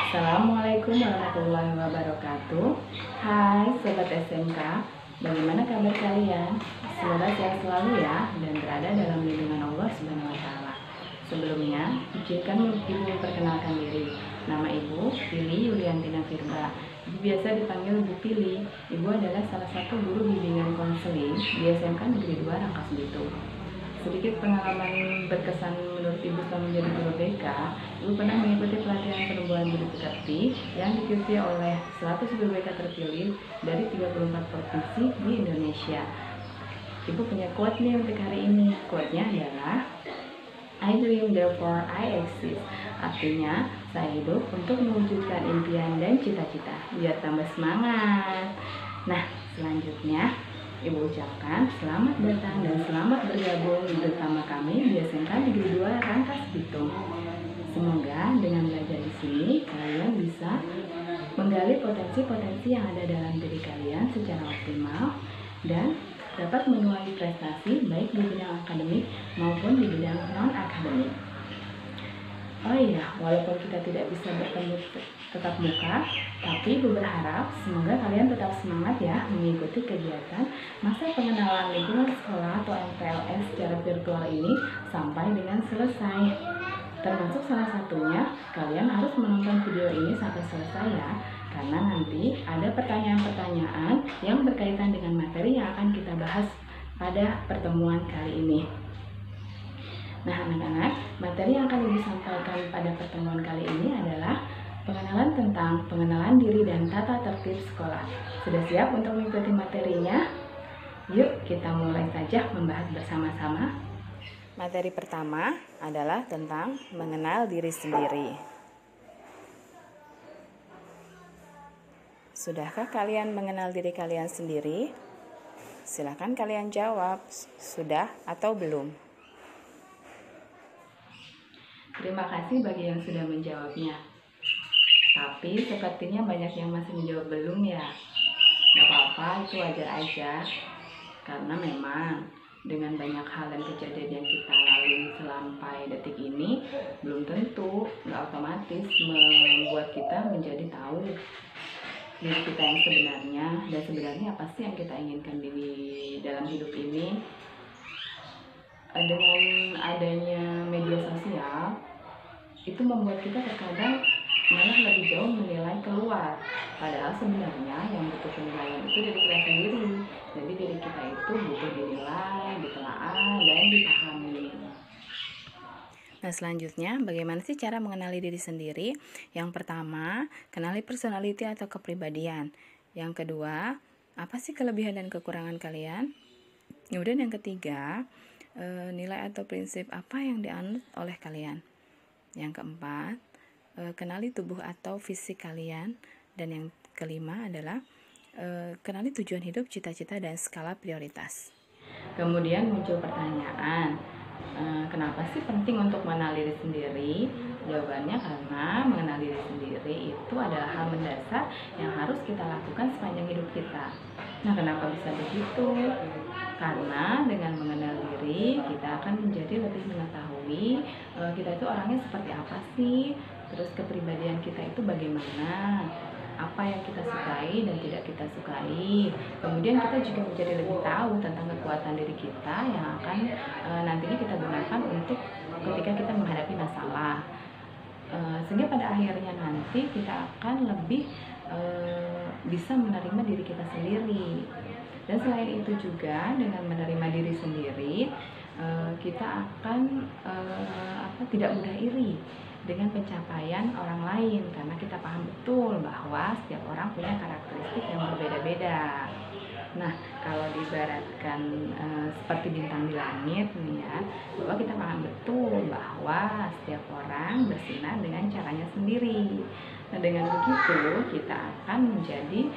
Assalamualaikum warahmatullahi wabarakatuh. Hai Sobat SMK, bagaimana kabar kalian? Semoga sehat selalu ya dan berada dalam lindungan Allah Subhanahu wa Ta'ala. Sebelumnya, izinkan Ibu memperkenalkan diri. Nama Ibu Pili Yuliantina Firba. Ibu biasa dipanggil Bu Pili. Ibu adalah salah satu guru bimbingan konseling di SMK Negeri 2 Rangkas Bitung. Sedikit pengalaman berkesan menurut Ibu selama menjadi guru BK, Ibu pernah mengikuti pelatihan penumbuhan guru pekerti yang diikuti oleh 100 guru BK terpilih dari 34 provinsi di Indonesia. Ibu punya quote nih untuk hari ini. Quote-nya adalah I dream therefore I exist. Artinya, saya hidup untuk mewujudkan impian dan cita-cita biar tambah semangat. Nah, selanjutnya Ibu ucapkan selamat datang dan selamat bergabung bersama kami di SMK Negeri 2 Rangkas Bitung. Semoga dengan belajar di sini kalian bisa menggali potensi-potensi yang ada dalam diri kalian secara optimal dan dapat menuai prestasi baik di bidang akademik maupun di bidang non-akademik. Oh iya, walaupun kita tidak bisa bertemu tetap muka, tapi Ibu berharap semoga kalian tetap semangat ya mengikuti kegiatan masa pengenalan lingkungan sekolah atau MPLS secara virtual ini sampai dengan selesai. Termasuk salah satunya, kalian harus menonton video ini sampai selesai ya, karena nanti ada pertanyaan-pertanyaan yang berkaitan dengan materi yang akan kita bahas pada pertemuan kali ini. Nah anak-anak, materi yang akan Ibu sampaikan pada pertemuan kali ini adalah pengenalan tentang pengenalan diri dan tata tertib sekolah. Sudah siap untuk mengikuti materinya? Yuk kita mulai saja membahas bersama-sama. Materi pertama adalah tentang mengenal diri sendiri. Sudahkah kalian mengenal diri kalian sendiri? Silakan kalian jawab, sudah atau belum? Terima kasih bagi yang sudah menjawabnya. Tapi sepertinya banyak yang masih menjawab belum ya. Gak apa-apa, itu wajar aja. Karena memang dengan banyak hal dan kejadian yang kita lalui sampai detik ini, belum tentu, gak otomatis membuat kita menjadi tahu diri kita yang sebenarnya. Dan sebenarnya apa sih yang kita inginkan di dalam hidup ini. Dengan adanya media sosial, itu membuat kita terkadang malah lebih jauh menilai keluar. Padahal sebenarnya yang butuh penilaian itu diri kita sendiri. Jadi diri kita itu butuh dinilai, ditelaah, dan dipahami. Nah selanjutnya, bagaimana sih cara mengenali diri sendiri? Yang pertama, kenali personality atau kepribadian. Yang kedua, apa sih kelebihan dan kekurangan kalian? Kemudian yang ketiga, nilai atau prinsip apa yang dianut oleh kalian. Yang keempat, kenali tubuh atau fisik kalian. Dan yang kelima adalah kenali tujuan hidup, cita-cita, dan skala prioritas. Kemudian muncul pertanyaan, kenapa sih penting untuk mengenal diri sendiri? Jawabannya karena mengenal diri sendiri itu adalah hal mendasar yang harus kita lakukan sepanjang hidup kita. Nah, kenapa bisa begitu? Karena dengan mengenal diri, kita akan menjadi lebih mengetahui kita itu orangnya seperti apa sih, terus kepribadian kita itu bagaimana, apa yang kita sukai dan tidak kita sukai. Kemudian kita juga menjadi lebih tahu tentang kekuatan diri kita yang akan nantinya kita gunakan untuk ketika kita menghadapi masalah. Sehingga pada akhirnya nanti kita akan lebih bisa menerima diri kita sendiri. Dan selain itu juga dengan menerima diri sendiri, kita akan tidak mudah iri dengan pencapaian orang lain, karena kita paham betul bahwa setiap orang punya karakteristik yang berbeda-beda. Nah, kalau diibaratkan seperti bintang di langit nih ya, bahwa kita paham betul bahwa setiap orang bersinar dengan caranya sendiri. Nah, dengan begitu kita akan menjadi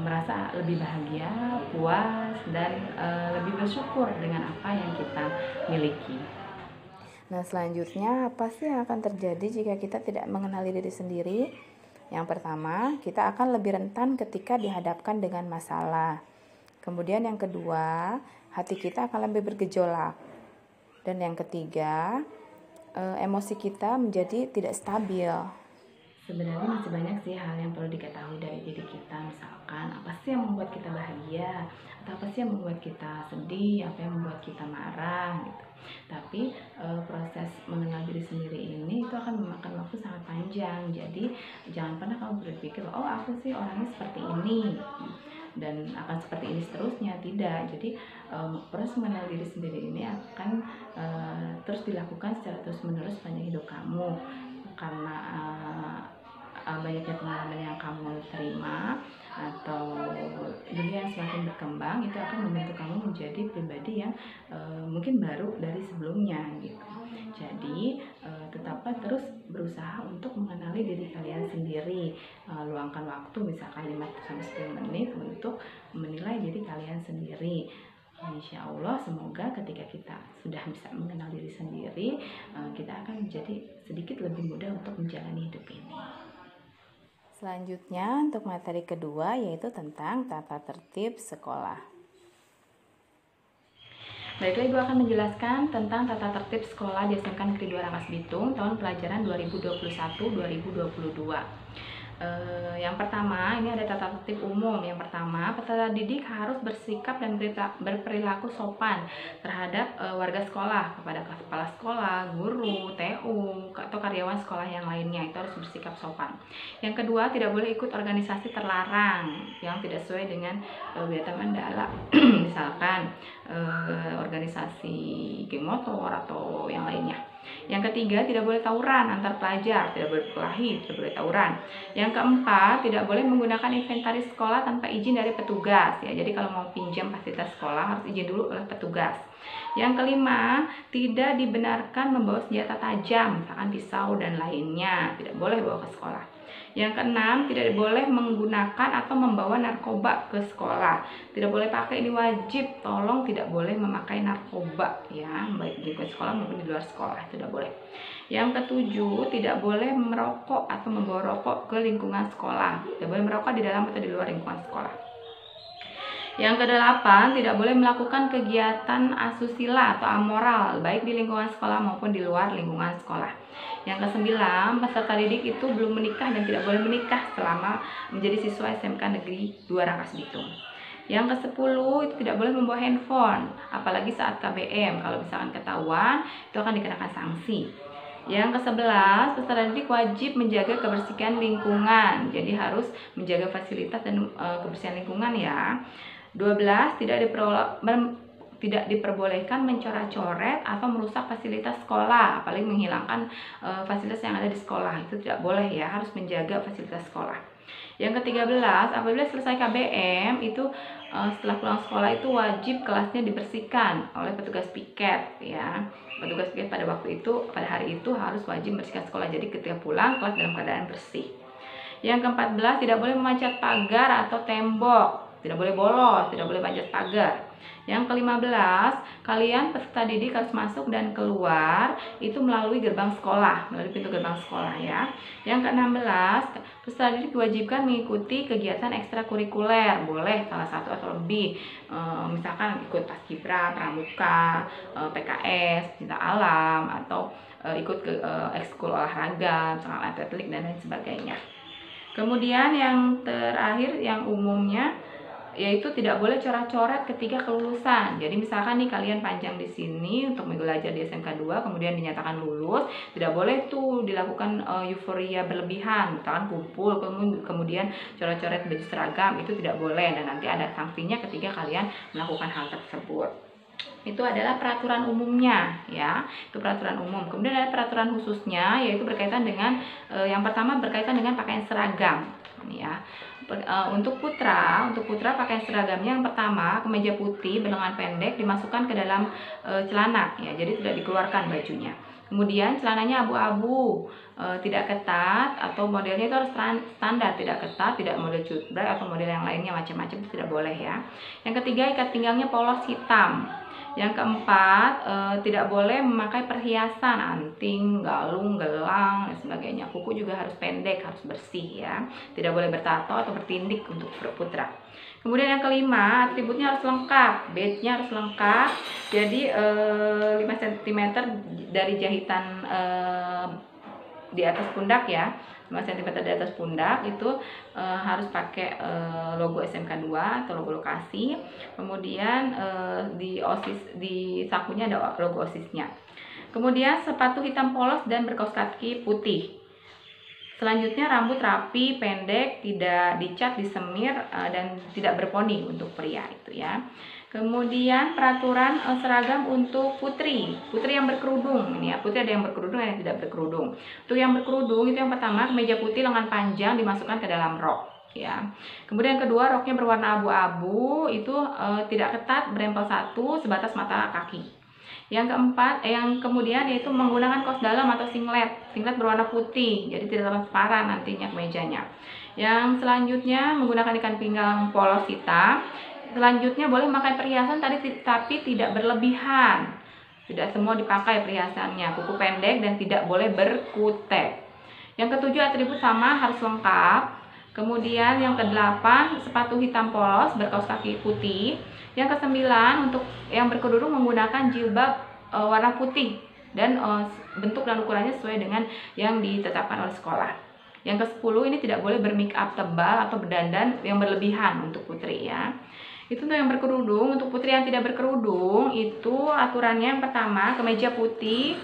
merasa lebih bahagia, puas, dan lebih bersyukur dengan apa yang kita miliki. Nah, selanjutnya apa sih yang akan terjadi jika kita tidak mengenali diri sendiri? Yang pertama, kita akan lebih rentan ketika dihadapkan dengan masalah. Kemudian yang kedua, hati kita akan lebih bergejolak. Dan yang ketiga, emosi kita menjadi tidak stabil. Sebenarnya masih banyak sih hal yang perlu diketahui dari diri kita. Misalkan apa sih yang membuat kita bahagia, atau apa sih yang membuat kita sedih, apa yang membuat kita marah gitu. Tapi proses mengenal diri sendiri ini itu akan memakan waktu sangat panjang. Jadi jangan pernah kamu berpikir, oh aku sih orangnya seperti ini dan akan seperti ini seterusnya. Tidak. Jadi proses mengenal diri sendiri ini akan terus dilakukan secara terus menerus sepanjang hidup kamu, karena banyaknya pengalaman yang kamu terima atau dunia yang semakin berkembang itu akan membentuk kamu menjadi pribadi yang mungkin baru dari sebelumnya gitu. Jadi tetaplah terus berusaha untuk mengenali diri kalian sendiri. Luangkan waktu misalkan 5-10 menit untuk menilai diri kalian sendiri. Insya Allah semoga ketika kita sudah bisa mengenal diri sendiri, kita akan menjadi sedikit lebih mudah untuk menjalani hidup ini. Selanjutnya untuk materi kedua yaitu tentang tata tertib sekolah. Baiklah, Ibu akan menjelaskan tentang tata tertib sekolah di SMK Negeri 2 Rangkas Bitung tahun pelajaran 2021-2022. Yang pertama, ini ada tata tertib umum. Yang pertama, peserta didik harus bersikap dan berperilaku sopan terhadap warga sekolah, kepada kepala sekolah, guru, TU, atau karyawan sekolah yang lainnya. Itu harus bersikap sopan. Yang kedua, tidak boleh ikut organisasi terlarang yang tidak sesuai dengan Beta Mandala. Misalkan organisasi geng motor atau yang lainnya. Yang ketiga, tidak boleh tawuran antar pelajar, tidak boleh berkelahi, tidak boleh tawuran. Yang keempat, tidak boleh menggunakan inventaris sekolah tanpa izin dari petugas ya. Jadi kalau mau pinjam fasilitas sekolah harus izin dulu oleh petugas. Yang kelima, tidak dibenarkan membawa senjata tajam, misalkan pisau dan lainnya, tidak boleh bawa ke sekolah. Yang keenam, tidak boleh menggunakan atau membawa narkoba ke sekolah. Tidak boleh pakai, ini wajib, tolong tidak boleh memakai narkoba ya, baik di sekolah maupun di luar sekolah, tidak boleh. Yang ketujuh, tidak boleh merokok atau membawa rokok ke lingkungan sekolah. Tidak boleh merokok di dalam atau di luar lingkungan sekolah. Yang kedelapan, tidak boleh melakukan kegiatan asusila atau amoral baik di lingkungan sekolah maupun di luar lingkungan sekolah. Yang kesembilan, peserta didik itu belum menikah dan tidak boleh menikah selama menjadi siswa SMK Negeri 2 Rangkas Bitung. Yang ke-10, itu tidak boleh membawa handphone, apalagi saat KBM. Kalau misalkan ketahuan, itu akan dikenakan sanksi. Yang ke-11, peserta didik wajib menjaga kebersihan lingkungan. Jadi harus menjaga fasilitas dan kebersihan lingkungan ya. 12, tidak diperbolehkan mencoret-coret atau merusak fasilitas sekolah, apalagi menghilangkan fasilitas yang ada di sekolah. Itu tidak boleh ya, harus menjaga fasilitas sekolah. Yang ke-13, apabila selesai KBM itu setelah pulang sekolah itu wajib kelasnya dibersihkan oleh petugas piket ya. Petugas piket pada hari itu harus wajib membersihkan sekolah. Jadi ketika pulang kelas dalam keadaan bersih. Yang ke-14, tidak boleh memanjat pagar atau tembok. Tidak boleh bolos, tidak boleh panjat pagar. Yang ke-15, kalian peserta didik harus masuk dan keluar itu melalui gerbang sekolah, melalui pintu gerbang sekolah ya. Yang ke-16, peserta didik diwajibkan mengikuti kegiatan ekstrakurikuler, boleh salah satu atau lebih. Misalkan ikut paskibra, pramuka, PKS, cinta alam, atau ikut ke ekskul olahraga, misalkan atletik dan lain sebagainya. Kemudian yang terakhir yang umumnya yaitu tidak boleh coret-coret ketika kelulusan. Jadi misalkan nih kalian panjang di sini untuk belajar di SMK 2 kemudian dinyatakan lulus, tidak boleh tuh dilakukan euforia berlebihan, misalkan kumpul kemudian coret-coret baju seragam, itu tidak boleh dan nanti ada sanksinya ketika kalian melakukan hal tersebut. Itu adalah peraturan umumnya ya, itu peraturan umum. Kemudian ada peraturan khususnya yaitu berkaitan dengan yang pertama berkaitan dengan pakaian seragam ya. Untuk putra pakaian seragamnya yang pertama kemeja putih berlengan pendek dimasukkan ke dalam celana ya, jadi tidak dikeluarkan bajunya. Kemudian celananya abu-abu, tidak ketat atau modelnya itu harus standar, tidak ketat, tidak model cutbray atau model yang lainnya macam-macam, itu tidak boleh ya. Yang ketiga ikat pinggangnya polos hitam. Yang keempat, tidak boleh memakai perhiasan, anting, galung, gelang, dan sebagainya. Kuku juga harus pendek, harus bersih ya. Tidak boleh bertato atau bertindik untuk putra. Kemudian yang kelima, atributnya harus lengkap, badge-nya harus lengkap. Jadi 5 cm dari jahitan di atas pundak ya, 5 cm di atas pundak itu harus pakai logo SMK 2 atau logo lokasi. Kemudian di sakunya ada logo OSIS-nya. Kemudian sepatu hitam polos dan berkaus kaki putih. Selanjutnya rambut rapi, pendek, tidak dicat, disemir, dan tidak berponi untuk pria itu ya. Kemudian peraturan seragam untuk putri yang berkerudung ini ya. Putri ada yang berkerudung, ada yang tidak berkerudung. Untuk yang berkerudung itu yang pertama kemeja putih lengan panjang dimasukkan ke dalam rok ya. Kemudian yang kedua roknya berwarna abu-abu itu tidak ketat, berempel satu sebatas mata kaki. Yang keempat, yang kemudian yaitu menggunakan kaos dalam atau singlet berwarna putih, jadi tidak transparan nantinya kemejanya. Yang selanjutnya menggunakan ikan pinggang polos hitam. Selanjutnya boleh memakai perhiasan tapi tidak berlebihan. Tidak semua dipakai perhiasannya, kuku pendek dan tidak boleh berkutek. Yang ketujuh atribut sama harus lengkap. Kemudian yang kedelapan sepatu hitam polos berkaus kaki putih. Yang kesembilan untuk yang berkerudung menggunakan jilbab warna putih dan bentuk dan ukurannya sesuai dengan yang ditetapkan oleh sekolah. Yang ke-10 ini tidak boleh bermake up tebal atau berdandan yang berlebihan untuk putri ya. Itu untuk yang berkerudung. Untuk putri yang tidak berkerudung itu aturannya yang pertama kemeja putih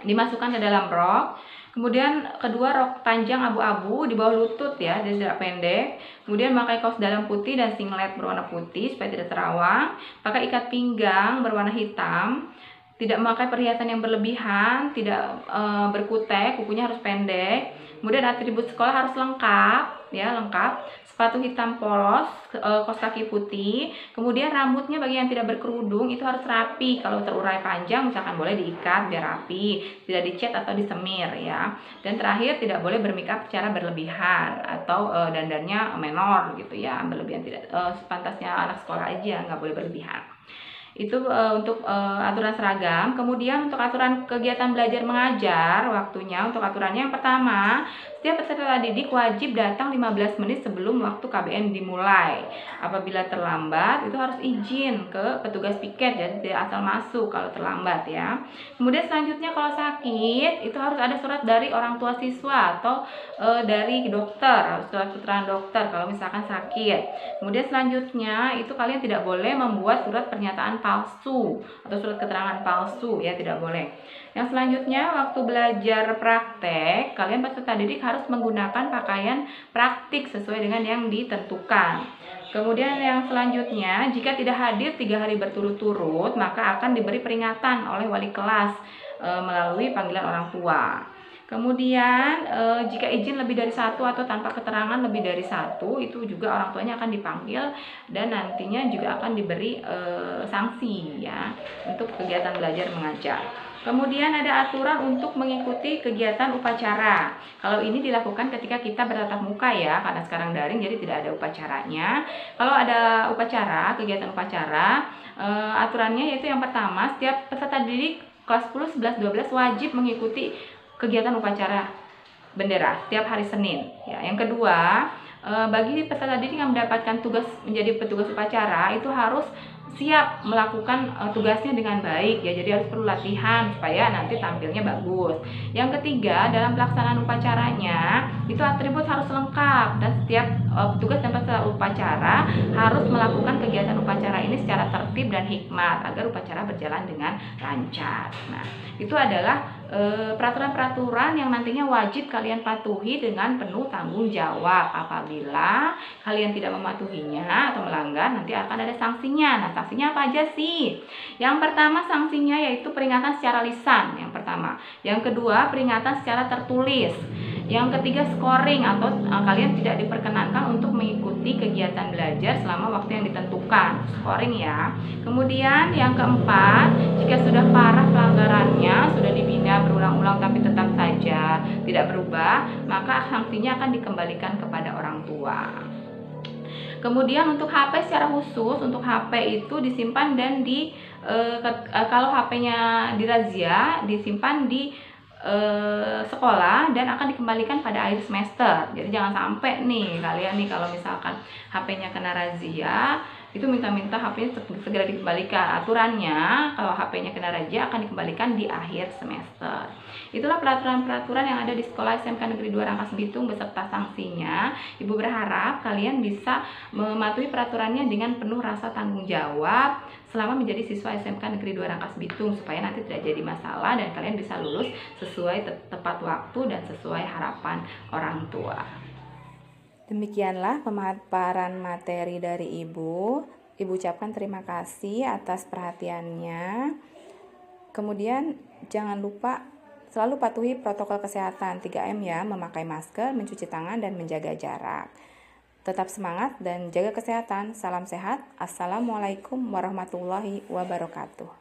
dimasukkan ke dalam rok. Kemudian kedua rok panjang abu-abu di bawah lutut ya, jadi tidak pendek. Kemudian memakai kaos dalam putih dan singlet berwarna putih supaya tidak terawang. Pakai ikat pinggang berwarna hitam. Tidak memakai perhiasan yang berlebihan, tidak berkutek, kukunya harus pendek. Kemudian atribut sekolah harus lengkap ya, lengkap. Sepatu hitam polos, kaos kaki putih. Kemudian rambutnya bagi yang tidak berkerudung itu harus rapi. Kalau terurai panjang misalkan boleh diikat biar rapi, tidak dicat atau disemir ya. Dan terakhir tidak boleh bermakeup secara berlebihan atau dandannya menor gitu ya, berlebihan tidak sepantasnya anak sekolah aja, nggak boleh berlebihan. Itu untuk aturan seragam. Kemudian untuk aturan kegiatan belajar mengajar, waktunya untuk aturannya yang pertama, setiap peserta didik wajib datang 15 menit sebelum waktu KBM dimulai. Apabila terlambat itu harus izin ke petugas piket, jadi tidak asal masuk kalau terlambat ya. Kemudian selanjutnya kalau sakit itu harus ada surat dari orang tua siswa atau dari dokter, harus surat keterangan dokter kalau misalkan sakit. Kemudian selanjutnya itu kalian tidak boleh membuat surat pernyataan palsu atau surat keterangan palsu ya, tidak boleh. Yang selanjutnya waktu belajar praktek kalian peserta didik harus menggunakan pakaian praktik sesuai dengan yang ditentukan. Kemudian yang selanjutnya jika tidak hadir 3 hari berturut-turut maka akan diberi peringatan oleh wali kelas melalui panggilan orang tua. Kemudian jika izin lebih dari satu atau tanpa keterangan lebih dari satu itu juga orang tuanya akan dipanggil dan nantinya juga akan diberi sanksi ya untuk kegiatan belajar mengajar. Kemudian ada aturan untuk mengikuti kegiatan upacara. Kalau ini dilakukan ketika kita bertatap muka ya, karena sekarang daring jadi tidak ada upacaranya. Kalau ada upacara, kegiatan upacara, aturannya yaitu yang pertama setiap peserta didik kelas 10, 11, 12 wajib mengikuti kegiatan upacara bendera setiap hari Senin. Ya, yang kedua, bagi peserta didik yang mendapatkan tugas menjadi petugas upacara itu harus siap melakukan tugasnya dengan baik ya, jadi harus perlu latihan supaya nanti tampilnya bagus. Yang ketiga, dalam pelaksanaan upacaranya itu atribut harus lengkap dan setiap petugas dan peserta upacara harus melakukan kegiatan upacara ini secara tertib dan hikmat agar upacara berjalan dengan lancar. Nah, itu adalah peraturan-peraturan yang nantinya wajib kalian patuhi dengan penuh tanggung jawab. Apabila kalian tidak mematuhinya atau melanggar nanti akan ada sanksinya. Nah, sanksinya apa aja sih? Yang pertama sanksinya yaitu peringatan secara lisan yang pertama. Yang kedua peringatan secara tertulis. Yang ketiga scoring atau kalian tidak diperkenankan untuk mengikuti kegiatan belajar selama waktu yang ditentukan. Scoring ya. Kemudian yang keempat, jika sudah parah pelanggarannya, sudah dibina berulang-ulang tapi tetap saja tidak berubah, maka sanksinya akan dikembalikan kepada orang tua. Kemudian untuk HP secara khusus, untuk HP itu disimpan dan kalau HP-nya dirazia, disimpan di sekolah dan akan dikembalikan pada akhir semester. Jadi jangan sampai nih kalian nih kalau misalkan HP-nya kena razia itu minta-minta HP-nya segera dikembalikan. Aturannya kalau HP-nya kena razia akan dikembalikan di akhir semester. Itulah peraturan-peraturan yang ada di Sekolah SMK Negeri 2 Rangkas Bitung beserta sanksinya. Ibu berharap kalian bisa mematuhi peraturannya dengan penuh rasa tanggung jawab selama menjadi siswa SMK Negeri 2 Rangkas Bitung, supaya nanti tidak jadi masalah dan kalian bisa lulus sesuai tepat waktu dan sesuai harapan orang tua. Demikianlah pemaparan materi dari Ibu. Ibu ucapkan terima kasih atas perhatiannya. Kemudian jangan lupa selalu patuhi protokol kesehatan 3M ya, memakai masker, mencuci tangan, dan menjaga jarak. Tetap semangat dan jaga kesehatan. Salam sehat. Assalamualaikum warahmatullahi wabarakatuh.